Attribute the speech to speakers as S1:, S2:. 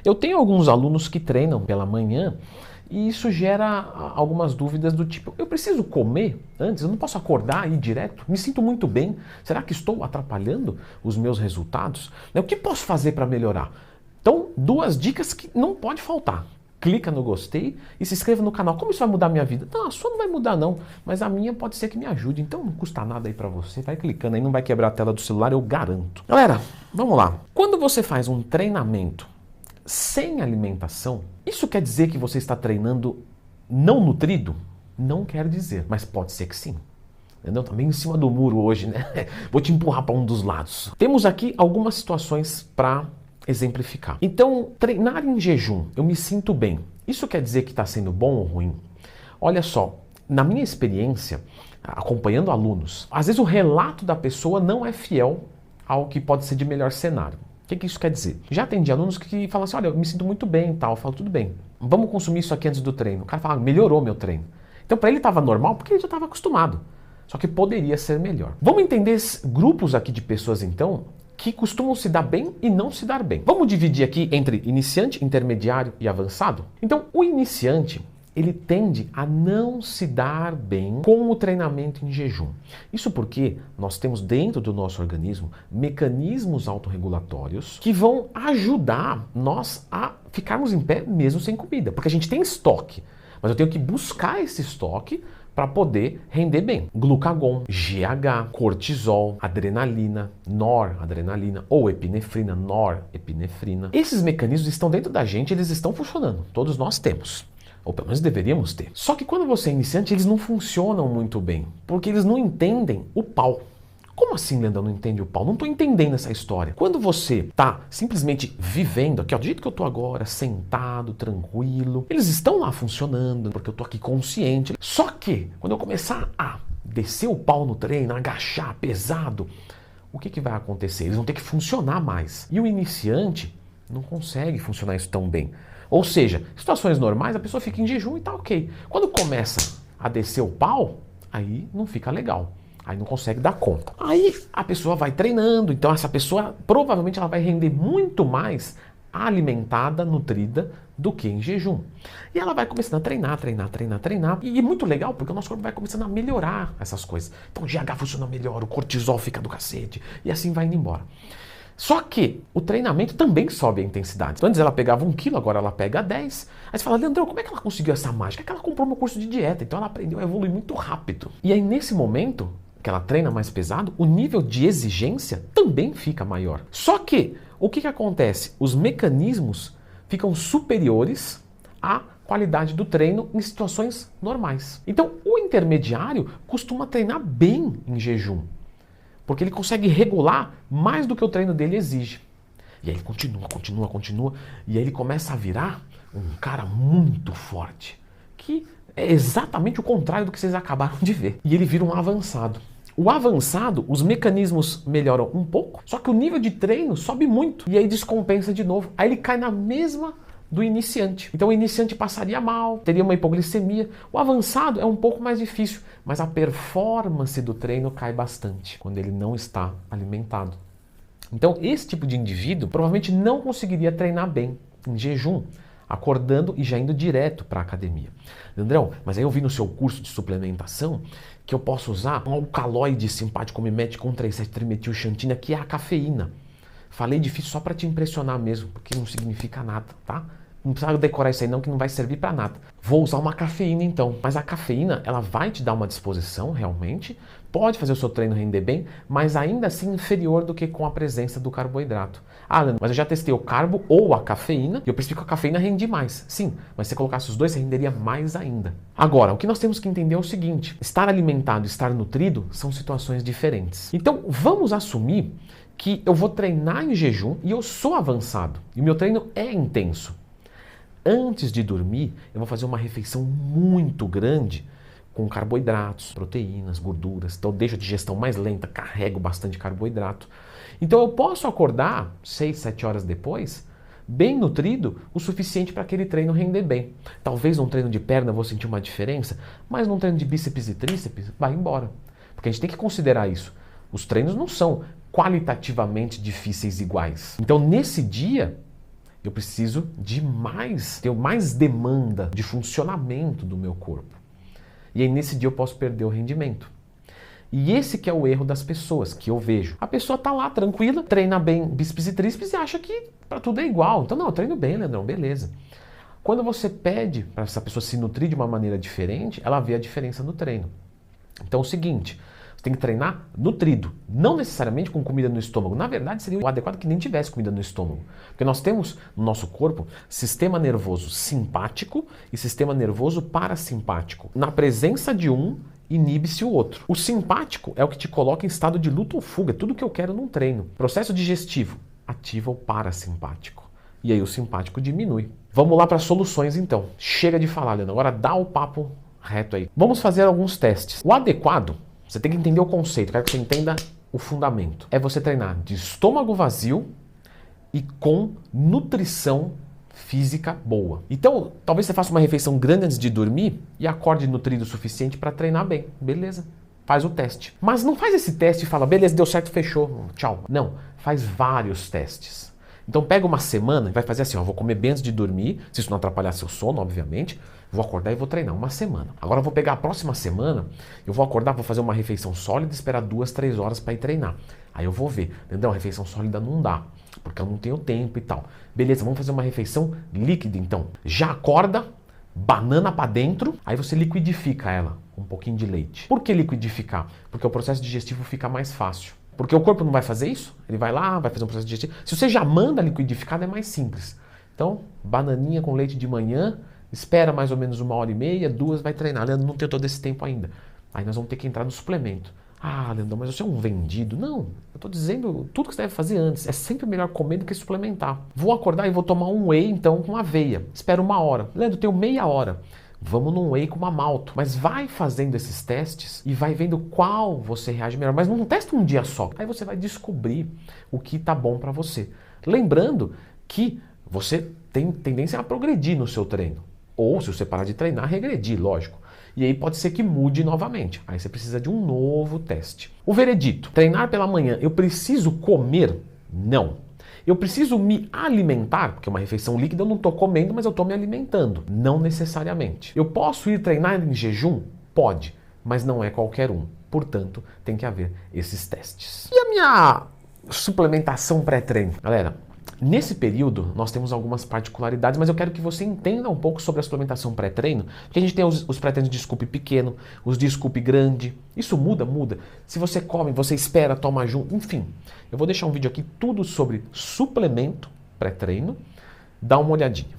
S1: Eu tenho alguns alunos que treinam pela manhã e isso gera algumas dúvidas do tipo, eu preciso comer antes? Eu não posso acordar e ir direto? Me sinto muito bem. Será que estou atrapalhando os meus resultados? O que posso fazer para melhorar? Então, duas dicas que não pode faltar. Clica no gostei e se inscreva no canal. Como isso vai mudar a minha vida? Não, a sua não vai mudar não, mas a minha pode ser que me ajude. Então não custa nada aí pra você. Vai clicando aí, não vai quebrar a tela do celular, eu garanto. Galera, vamos lá. Quando você faz um treinamento sem alimentação, isso quer dizer que você está treinando não nutrido? Não quer dizer, mas pode ser que sim. Entendeu? Tá bem em cima do muro hoje, né? Vou te empurrar para um dos lados. Temos aqui algumas situações para exemplificar. Então, treinar em jejum, eu me sinto bem. Isso quer dizer que está sendo bom ou ruim? Olha só, na minha experiência, acompanhando alunos, às vezes o relato da pessoa não é fiel ao que pode ser de melhor cenário. O que isso quer dizer? Já atendi alunos que falam assim, olha, eu me sinto muito bem e tal. Eu falo, tudo bem, vamos consumir isso aqui antes do treino. O cara fala, melhorou meu treino. Então, para ele estava normal porque ele já estava acostumado. Só que poderia ser melhor. Vamos entender grupos aqui de pessoas, então, que costumam se dar bem e não se dar bem. Vamos dividir aqui entre iniciante, intermediário e avançado? Então, o iniciante, ele tende a não se dar bem com o treinamento em jejum. Isso porque nós temos dentro do nosso organismo mecanismos autorregulatórios que vão ajudar nós a ficarmos em pé mesmo sem comida. Porque a gente tem estoque, mas eu tenho que buscar esse estoque para poder render bem. Glucagon, GH, cortisol, adrenalina, noradrenalina ou epinefrina, norepinefrina. Esses mecanismos estão dentro da gente, eles estão funcionando. Todos nós temos. Ou pelo menos deveríamos ter. Só que quando você é iniciante, eles não funcionam muito bem, porque eles não entendem o pau. Como assim, Leandro, não entende o pau? Não estou entendendo essa história. Quando você está simplesmente vivendo aqui, ó, do jeito que eu estou agora, sentado, tranquilo, eles estão lá funcionando, porque eu estou aqui consciente. Só que, quando eu começar a descer o pau no treino, agachar pesado, o que vai acontecer? Eles vão ter que funcionar mais. E o iniciante não consegue funcionar isso tão bem. Ou seja, situações normais, a pessoa fica em jejum e tá ok. Quando começa a descer o pau, aí não fica legal. Aí não consegue dar conta. Aí a pessoa vai treinando, então essa pessoa provavelmente ela vai render muito mais alimentada, nutrida, do que em jejum. E ela vai começando a treinar. E é muito legal porque o nosso corpo vai começando a melhorar essas coisas. Então o GH funciona melhor, o cortisol fica do cacete, e assim vai indo embora. Só que o treinamento também sobe a intensidade. Então, antes ela pegava 1 quilo, agora ela pega 10. Aí você fala, Leandrão, como é que ela conseguiu essa mágica? É que ela comprou meu curso de dieta, então ela aprendeu a evoluir muito rápido. E aí nesse momento que ela treina mais pesado, o nível de exigência também fica maior. Só que, o que acontece? Os mecanismos ficam superiores à qualidade do treino em situações normais. Então, o intermediário costuma treinar bem em jejum, porque ele consegue regular mais do que o treino dele exige. E aí ele continua, e aí ele começa a virar um cara muito forte, que é exatamente o contrário do que vocês acabaram de ver. E ele vira um avançado. O avançado, os mecanismos melhoram um pouco, só que o nível de treino sobe muito. E aí descompensa de novo. Aí ele cai na mesma do iniciante. Então o iniciante passaria mal, teria uma hipoglicemia. O avançado é um pouco mais difícil, mas a performance do treino cai bastante quando ele não está alimentado. Então esse tipo de indivíduo provavelmente não conseguiria treinar bem em jejum, acordando e já indo direto para a academia. Leandrão, mas aí eu vi no seu curso de suplementação que eu posso usar um alcaloide simpático mimético com 3,7-trimetilxantina, que é a cafeína. Falei difícil só para te impressionar mesmo, porque não significa nada, tá? Não precisa decorar isso aí não, que não vai servir para nada. Vou usar uma cafeína então. Mas a cafeína, ela vai te dar uma disposição realmente, pode fazer o seu treino render bem, mas ainda assim inferior do que com a presença do carboidrato. Ah, Leandro, mas eu já testei o carbo ou a cafeína e eu percebi que a cafeína rende mais. Sim, mas se você colocasse os dois, você renderia mais ainda. Agora, o que nós temos que entender é o seguinte: estar alimentado e estar nutrido são situações diferentes. Então, vamos assumir que eu vou treinar em jejum e eu sou avançado e o meu treino é intenso. Antes de dormir, eu vou fazer uma refeição muito grande com carboidratos, proteínas, gorduras. Então eu deixo a digestão mais lenta, carrego bastante carboidrato. Então eu posso acordar 6, 7 horas depois, bem nutrido, o suficiente para aquele treino render bem. Talvez num treino de perna eu vou sentir uma diferença, mas num treino de bíceps e tríceps, vai embora. Porque a gente tem que considerar isso. Os treinos não são qualitativamente difíceis iguais. Então nesse dia, Eu preciso de ter mais demanda de funcionamento do meu corpo. E aí nesse dia eu posso perder o rendimento. E esse que é o erro das pessoas, que eu vejo. A pessoa tá lá tranquila, treina bem bíceps e tríceps e acha que para tudo é igual. Então não, eu treino bem, Leandrão, beleza. Quando você pede para essa pessoa se nutrir de uma maneira diferente, ela vê a diferença no treino. Então é o seguinte, você tem que treinar nutrido, não necessariamente com comida no estômago. Na verdade, seria o adequado que nem tivesse comida no estômago. Porque nós temos no nosso corpo sistema nervoso simpático e sistema nervoso parasimpático. Na presença de um, inibe-se o outro. O simpático é o que te coloca em estado de luta ou fuga, tudo que eu quero num treino. Processo digestivo ativa o parasimpático. E aí o simpático diminui. Vamos lá para soluções então. Chega de falar, Leandro. Agora dá o papo reto aí. Vamos fazer alguns testes. O adequado, você tem que entender o conceito, quero que você entenda o fundamento. É você treinar de estômago vazio e com nutrição física boa. Então, talvez você faça uma refeição grande antes de dormir e acorde nutrido o suficiente para treinar bem. Beleza. Faz o teste. Mas não faz esse teste e fala, beleza, deu certo, fechou, tchau. Não, faz vários testes. Então pega uma semana e vai fazer assim, ó, vou comer bem antes de dormir, se isso não atrapalhar seu sono, obviamente, vou acordar e vou treinar uma semana. Agora eu vou pegar a próxima semana, eu vou acordar, vou fazer uma refeição sólida e esperar 2, 3 horas para ir treinar. Aí eu vou ver, entendeu? Uma refeição sólida não dá, porque eu não tenho tempo e tal. Beleza, vamos fazer uma refeição líquida então. Já acorda, banana para dentro, aí você liquidifica ela com um pouquinho de leite. Por que liquidificar? Porque o processo digestivo fica mais fácil. Porque o corpo não vai fazer isso, ele vai lá, vai fazer um processo digestivo. Se você já manda liquidificado, é mais simples. Então, bananinha com leite de manhã, espera mais ou menos 1h30, 2, vai treinar. Leandro, não tenho todo esse tempo ainda. Aí nós vamos ter que entrar no suplemento. Ah, Leandro, mas você é um vendido. Não, eu estou dizendo tudo que você deve fazer antes. É sempre melhor comer do que suplementar. Vou acordar e vou tomar um whey, então, com aveia. Espero 1 hora. Leandro, tenho meia hora. Vamos num whey com uma malto. Mas vai fazendo esses testes e vai vendo qual você reage melhor. Mas não testa um dia só. Aí você vai descobrir o que tá bom para você. Lembrando que você tem tendência a progredir no seu treino. Ou se você parar de treinar, regredir, lógico. E aí pode ser que mude novamente. Aí você precisa de um novo teste. O veredito. Treinar pela manhã. Eu preciso comer? Não. Eu preciso me alimentar, porque uma refeição líquida eu não estou comendo, mas eu estou me alimentando. Não necessariamente. Eu posso ir treinar em jejum? Pode, mas não é qualquer um. Portanto, tem que haver esses testes. E a minha suplementação pré-treino? Galera, nesse período nós temos algumas particularidades, mas eu quero que você entenda um pouco sobre a suplementação pré-treino, porque a gente tem os pré-treinos de scoop pequeno, os de scoop grande. Isso muda, muda. Se você come, você espera, toma junto, enfim. Eu vou deixar um vídeo aqui tudo sobre suplemento pré-treino. Dá uma olhadinha.